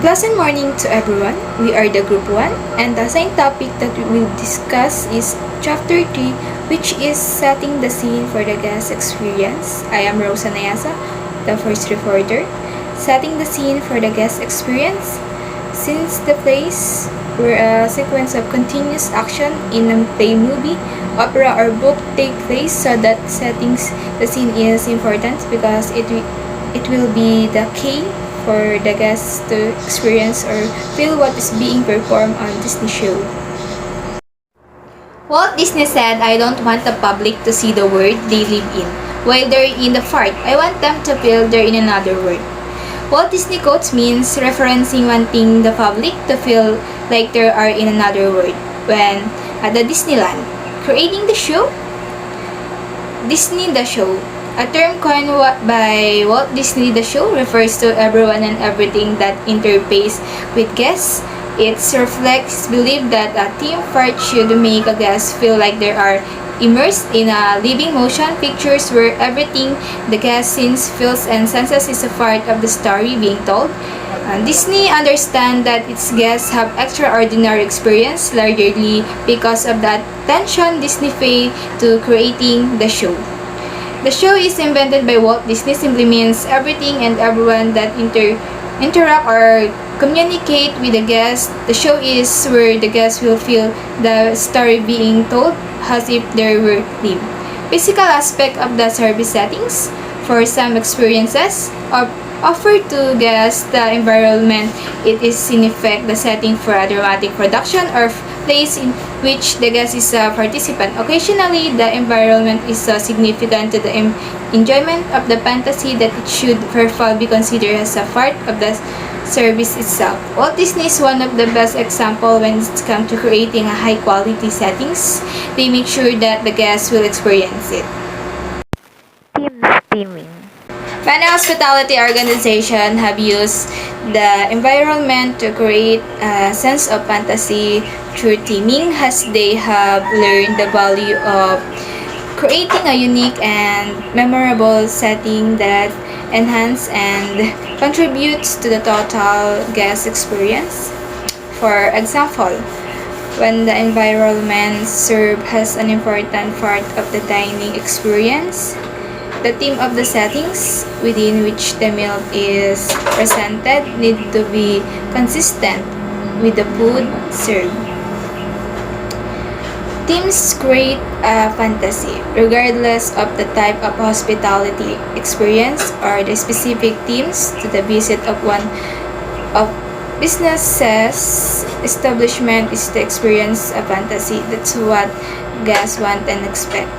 Pleasant morning to everyone. We are the Group 1 and the same topic that we will discuss is Chapter 3, which is setting the scene for the guest experience. I am Rosa Nayasa, the first reporter. Setting the scene for the guest experience. Since the plays were a sequence of continuous action in a play, movie, opera, or book take place, so that settings the scene is important because it will be the key for the guests to experience or feel what is being performed on Disney show. Walt Disney said, "I don't want the public to see the world they live in. While they're in the park, I want them to feel they're in another world." Walt Disney quotes means referencing wanting the public to feel like they are in another world when at the Disneyland. Creating the show? Disney the Show. A term coined by Walt Disney, the show refers to everyone and everything that interface with guests. It reflects belief that a theme park should make a guest feel like they are immersed in a living motion pictures where everything the guest sees, feels, and senses is a part of the story being told. Disney understands that its guests have extraordinary experience largely because of the attention Disney paid to creating the show. The show is invented by Walt Disney simply means everything and everyone that interact or communicate with the guest. The show is where the guest will feel the story being told as if they were live. Physical aspect of the service settings. For some experiences offer to guests the environment, it is in effect the setting for a dramatic production or place in which the guest is a participant. Occasionally, the environment is so significant to the enjoyment of the fantasy that it should therefore be considered as a part of the service itself. Walt Disney is one of the best examples when it comes to creating a high-quality settings. They make sure that the guests will experience it. Theming. Many hospitality organizations have used the environment to create a sense of fantasy through theming, as they have learned the value of creating a unique and memorable setting that enhances and contributes to the total guest experience. For example, when the environment serves as an important part of the dining experience, the theme of the settings within which the meal is presented need to be consistent with the food served. Themes create a fantasy, regardless of the type of hospitality experience or the specific themes to the visit of one of businesses establishment is to experience a fantasy. That's what guests want and expect.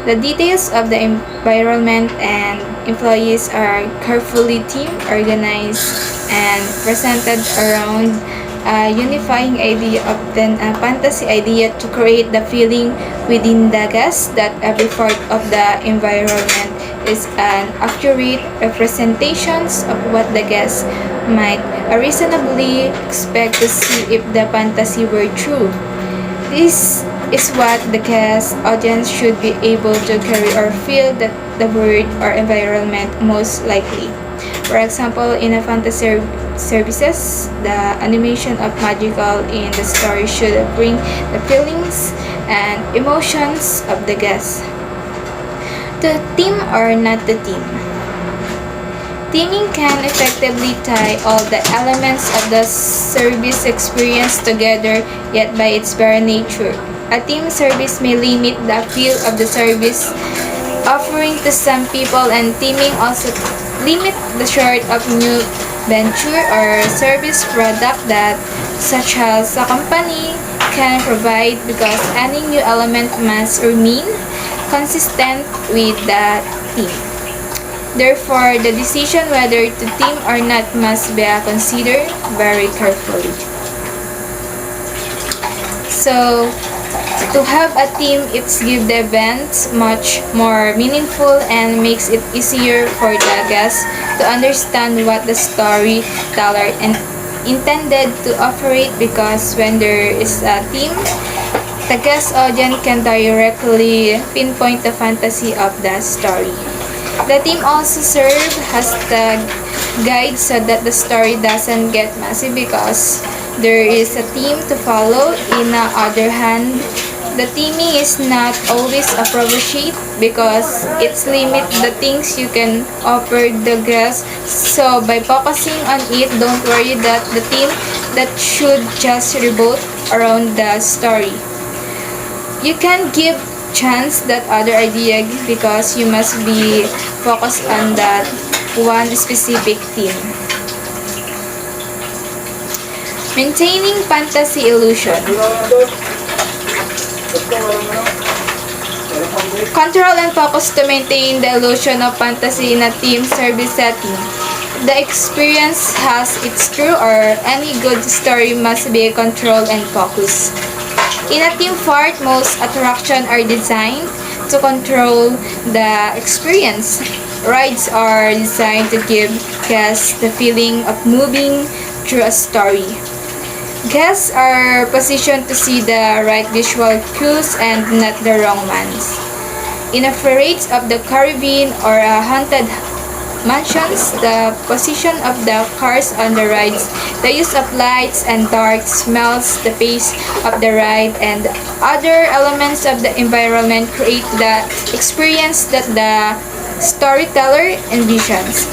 The details of the environment and employees are carefully themed, organized, and presented around a unifying idea, often a fantasy idea, to create the feeling within the guest that every part of the environment is an accurate representation of what the guest might reasonably expect to see if the fantasy were true. This is what the guest audience should be able to carry or feel that the word or environment most likely. For example, in a fantasy services, the animation of magical in the story should bring the feelings and emotions of the guest. The theme or not the theme. Theming can effectively tie all the elements of the service experience together, yet by its very nature, a theme service may limit the appeal of the service offering to some people, and theming also limit the sort of new venture or service product that such as a company can provide, because any new element must remain consistent with the theme. Therefore, the decision whether to theme or not must be considered very carefully. So, to have a theme, it gives the event much more meaningful and makes it easier for the guests to understand what the storyteller intended to operate, because when there is a theme, the guest audience can directly pinpoint the fantasy of the story. The team also serve as the guide so that the story doesn't get messy because there is a theme to follow. In the other hand, the theming is not always appropriate because it's limit the things you can offer the guests. So by focusing on it, don't worry that the theme that should just revolve around the story. You can give chance that other idea because you must be focused on that one specific theme. Maintaining fantasy illusion. Control and focus to maintain the illusion of fantasy in a team service setting. The experience has its true or any good story must be controlled and focused. In a theme park, most attractions are designed to control the experience. Rides are designed to give guests the feeling of moving through a story. Guests are positioned to see the right visual cues and not the wrong ones. In a Pirates of the Caribbean or a haunted mansions, the position of the cars on the rides, the use of lights and dark smells, the pace of the ride, and other elements of the environment create the experience that the storyteller envisions.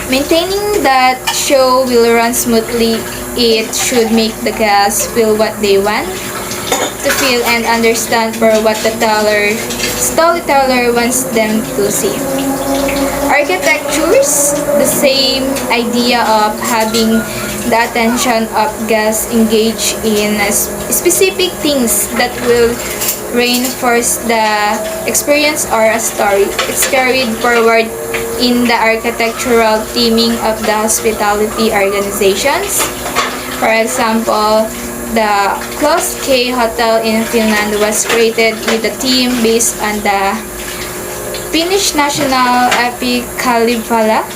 Maintaining that show will run smoothly. It should make the guests feel what they want to feel and understand for what the storyteller wants them to see. Architectures, the same idea of having the attention of guests engaged in specific things that will reinforce the experience or a story. It's carried forward in the architectural theming of the hospitality organizations. For example, the Close K Hotel in Finland was created with a theme based on the Finnish national epic Kalevala.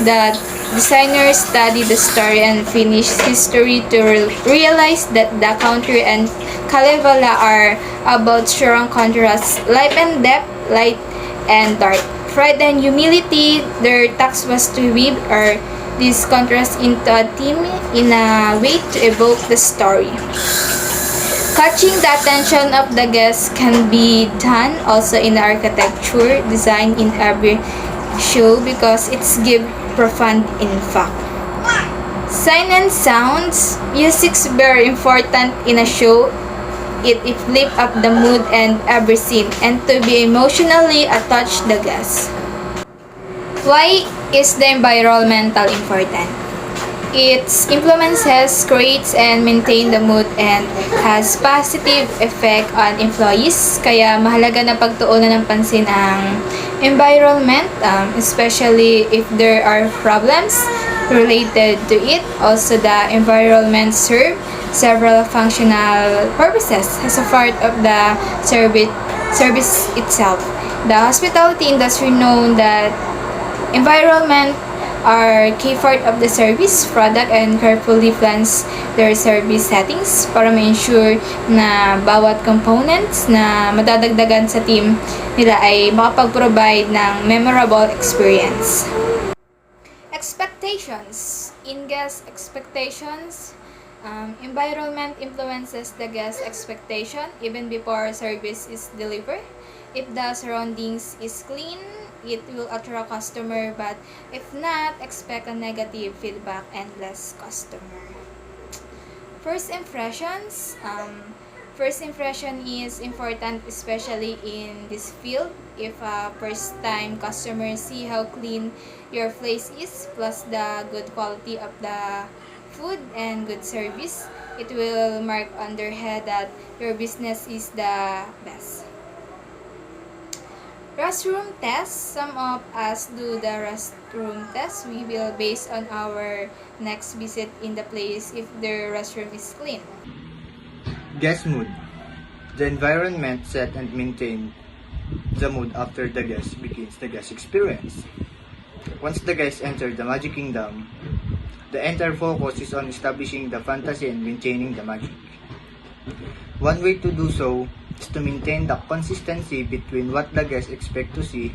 The designers studied the story and Finnish history to realize that the country and Kalevala are about strong contrasts, life and depth, light and dark. Pride and humility, their task was to weave or this contrast into a theme in a way to evoke the story. Catching the attention of the guests can be done also in architecture design in every show because it's give profound impact. Sign and sounds, music's very important in a show. It flip up the mood and every scene and to be emotionally attached the guests. Why is the environmental important? Its influences, creates and maintain the mood and has positive effect on employees. Kaya mahalaga na pagtuunan ng pansin ang environment, especially if there are problems related to it. Also, the environment serve several functional purposes as a part of the service itself. The hospitality industry known that environment are key part of the service product and carefully plans their service settings para ma-ensure na bawat components na madadagdagan sa team nila ay makapag-provide ng memorable experience. Expectations. In guest expectations, environment influences the guest expectation even before service is delivered. If the surroundings is clean, it will attract customer, but if not, expect a negative feedback and less customer. First impressions. First impression is important, especially in this field. If a first-time customer see how clean your place is, plus the good quality of the food and good service, it will mark on their head that your business is the best. Restroom test. Some of us do the restroom test. We will base on our next visit in the place if the restroom is clean. Guest mood. The environment set and maintain the mood after the guest begins the guest experience. Once the guests enter the Magic Kingdom, the entire focus is on establishing the fantasy and maintaining the magic. One way to do so is to maintain the consistency between what the guests expect to see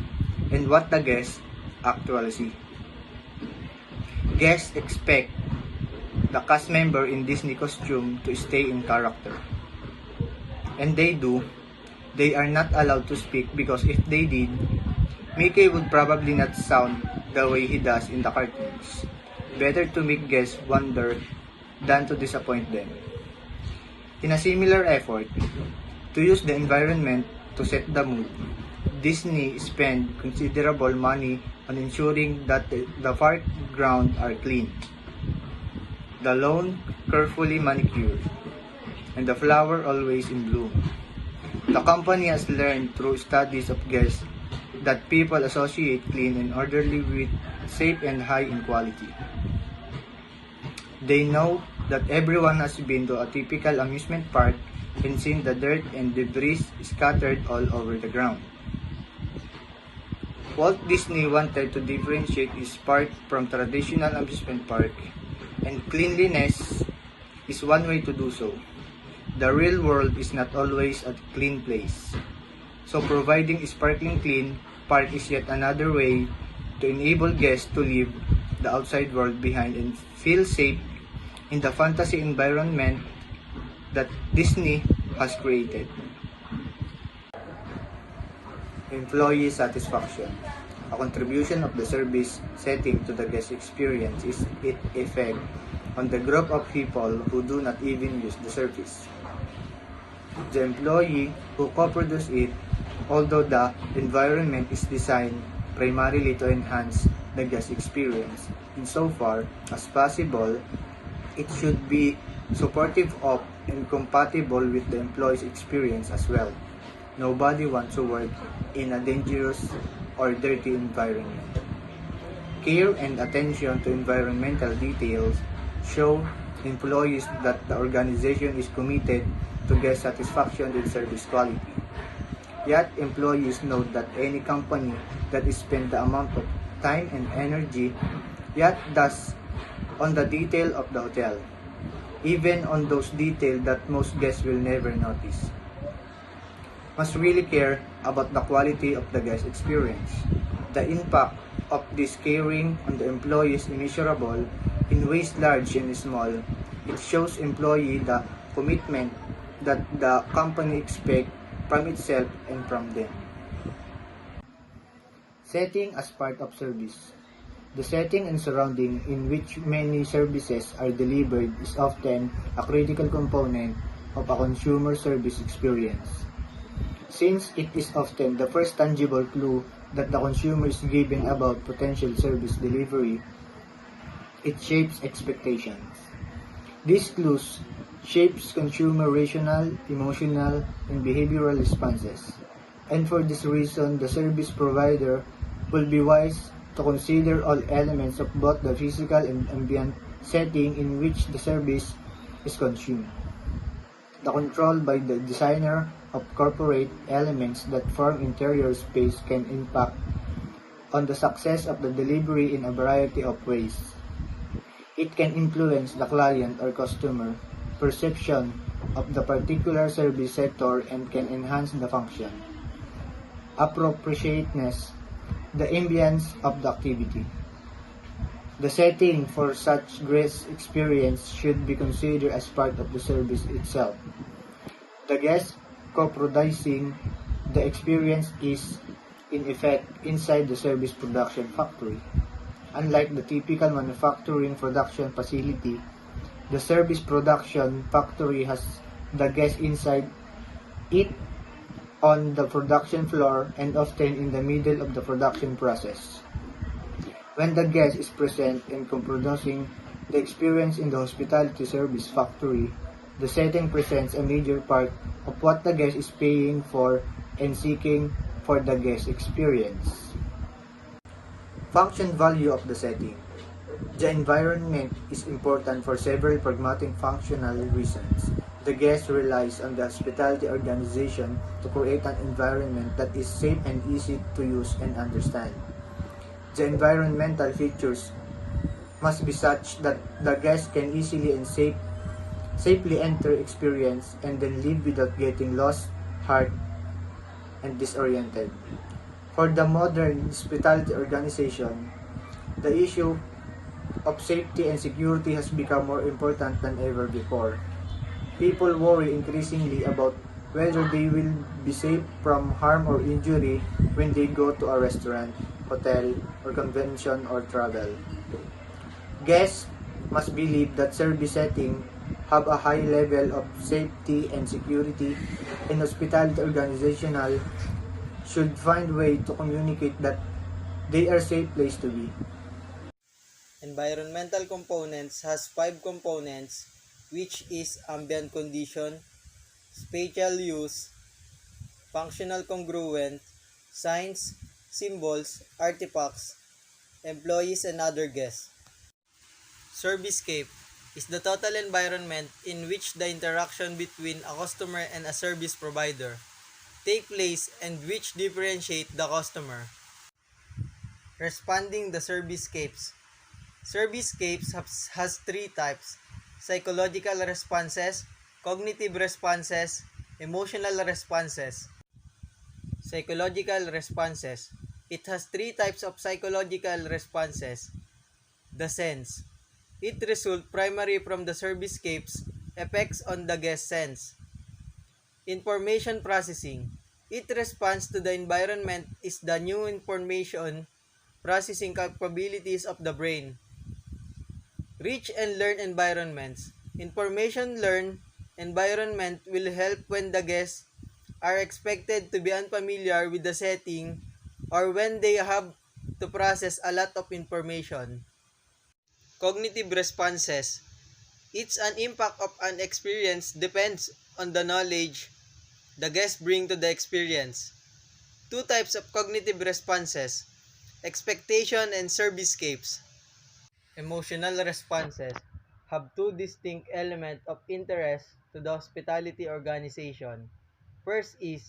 and what the guests actually see. Guests expect the cast member in Disney costume to stay in character. And they do. They are not allowed to speak because if they did, Mickey would probably not sound the way he does in the cartoons. Better to make guests wonder than to disappoint them. In a similar effort to use the environment to set the mood, Disney spent considerable money on ensuring that the park grounds are clean, the lawn carefully manicured, and the flower always in bloom. The company has learned through studies of guests that people associate clean and orderly with safe and high in quality. They know that everyone has been to a typical amusement park and seen the dirt and debris scattered all over the ground. Walt Disney wanted to differentiate his park from traditional amusement park, and cleanliness is one way to do so. The real world is not always a clean place. So providing a sparkling clean park is yet another way to enable guests to leave the outside world behind and feel safe in the fantasy environment that Disney has created. Employee satisfaction. A contribution of the service setting to the guest experience is its effect on the group of people who do not even use the service. The employee who co-produce it, although the environment is designed primarily to enhance the guest experience, insofar as possible, it should be supportive of and compatible with the employee's experience as well. Nobody wants to work in a dangerous or dirty environment. Care and attention to environmental details show employees that the organization is committed to guest satisfaction and service quality. Yet, employees note that any company that spends the amount of time and energy yet does on the detail of the hotel, even on those details that most guests will never notice, must really care about the quality of the guest experience. The impact of this caring on the employee is immeasurable in ways large and small. It shows employee the commitment that the company expects from itself and from them. Setting as part of service. The setting and surrounding in which many services are delivered is often a critical component of a consumer service experience. Since it is often the first tangible clue that the consumer is giving about potential service delivery, it shapes expectations. These clues shapes consumer rational, emotional, and behavioral responses. And for this reason, the service provider will be wise to consider all elements of both the physical and ambient setting in which the service is consumed. The control by the designer of corporate elements that form interior space can impact on the success of the delivery in a variety of ways. It can influence the client or customer perception of the particular service sector and can enhance the function, appropriateness, the ambience of the activity. The setting for such guest experience should be considered as part of the service itself. The guest co-producing the experience is, in effect, inside the service production factory. Unlike the typical manufacturing production facility, the service production factory has the guest inside it on the production floor and often in the middle of the production process. When the guest is present and co-producing the experience in the hospitality service factory, the setting presents a major part of what the guest is paying for and seeking for the guest experience. Function value of the setting. The environment is important for several pragmatic functional reasons. The guest relies on the hospitality organization to create an environment that is safe and easy to use and understand. The environmental features must be such that the guest can easily and safely enter, experience, and then leave without getting lost, hurt, and disoriented. For the modern hospitality organization, the issue of safety and security has become more important than ever before. People worry increasingly about whether they will be safe from harm or injury when they go to a restaurant, hotel, or convention or travel. Guests must believe that service setting have a high level of safety and security, and hospitality organizational should find way to communicate that they are safe place to be. Environmental components has five components, which is ambient condition, spatial use, functional congruent, signs, symbols, artifacts, employees and other guests. Servicescape is the total environment in which the interaction between a customer and a service provider take place and which differentiate the customer. Responding the servicescapes. Servicescapes has three types: psychological responses, cognitive responses, emotional responses. Psychological responses. It has three types of psychological responses. The sense. It results primarily from the servicescape's effects on the guest sense. Information processing. It responds to the environment is the new information processing capabilities of the brain. Rich and learn environments. Information learn environment will help when the guests are expected to be unfamiliar with the setting or when they have to process a lot of information. Cognitive responses. It's an impact of an experience depends on the knowledge the guests bring to the experience. Two types of cognitive responses: expectation and servicescapes. Emotional responses have two distinct elements of interest to the hospitality organization. First is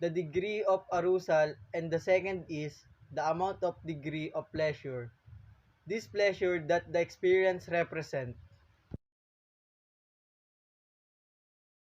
the degree of arousal and the second is the amount of degree of pleasure. This pleasure that the experience represent.